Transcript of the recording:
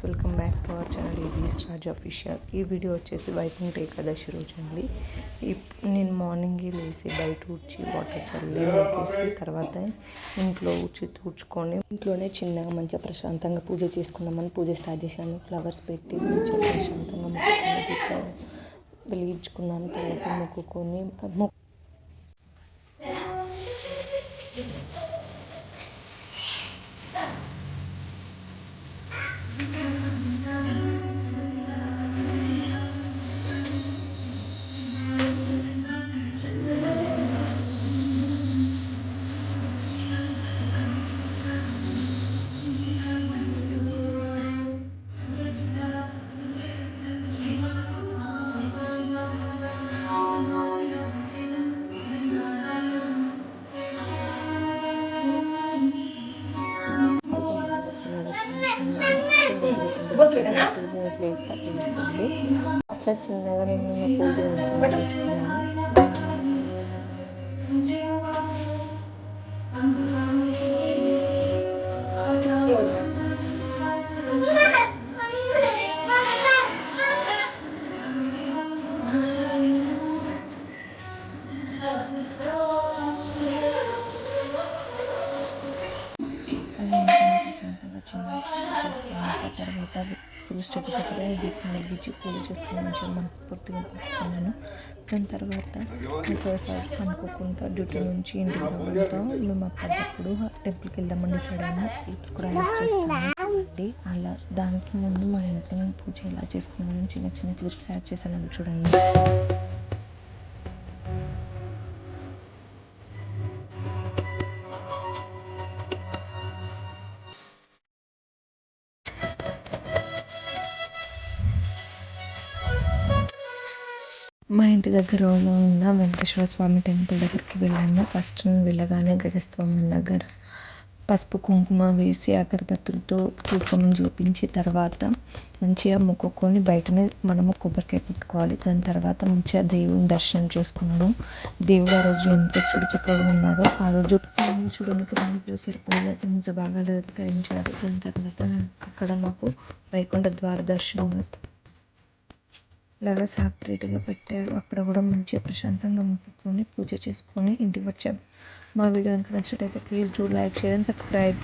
Welcome back to our channel. ఇది Raj official. ఈ video వచ్చేసి వైకుంఠ ఏకాదశి రోజు అండి. నేను మార్నింగే లేచి బయట ఊడ్చి వాటర్ చల్లి ముగ్గేసి తర్వాత ఇంట్లో తుడుచుకొని ఇంట్లోనే చిన్నగా మంచిగా ప్రశాంతంగా పూజ చేసుకుందామని పూజ స్టార్ట్ చేశాను. ఫ్లవర్స్ పెట్టి మంచిగా ప్రశాంతంగా మొక్కుకొని వెలిగించుకున్నాను. తర్వాత మొక్కుకొని తీస్తుంది. అట్లా చిన్నగా నేను పూజ చేసుకున్నాను. చేసుకున్నాక తర్వాత తులసి దగ్గర దీపం వెలిగించి పూజ చేసుకుని మంచిగా మనస్ఫూర్తిగా పెట్టుకున్నాను. దాని తర్వాత అనుకోకుండా డ్యూటీ నుంచి ఇంటికి రావడంతో మేము అప్పటికప్పుడు టెంపుల్కి వెళ్దామని డిసైడ్ అయినా క్లిప్స్ కూడా యాడ్ చేస్తాను. అలా దానికి ముందు మా ఇంట్లో నేను పూజ ఎలా చేసుకున్నాను చిన్న చిన్న క్లిప్స్ యాడ్ చేశాను, చూడండి. మా ఇంటి దగ్గర ఉన్న వెంకటేశ్వర స్వామి టెంపుల్ దగ్గరికి వెళ్ళాను. ఫస్ట్ వెళ్ళగానే గజస్వామి దగ్గర పసుపు కుంకుమ వేసి అగరబత్తులతో ధూపం చూపించి తర్వాత మంచిగా మొక్కుకొని బయటనే మనము కొబ్బరికాయ పెట్టుకోవాలి. దాని తర్వాత మంచిగా దేవుని దర్శనం చేసుకున్నాను. దేవుడు ఆ రోజు ఎంత చుడిచక్కగా ఉన్నాడో ఆ రోజు చూడడానికి దాంట్లో సరిపోయిన ఎంత బాగా అలంకరించారు. దాని తర్వాత అక్కడ మాకు వైకుంఠ ద్వార దర్శనం లాగా సపరేట్గా పెట్టారు. అక్కడ కూడా మంచిగా ప్రశాంతంగా మొక్కుకొని పూజ చేసుకొని ఇంటికి వచ్చాము. మా వీడియో కనుక నచ్చినట్లయితే please do like, share and subscribe.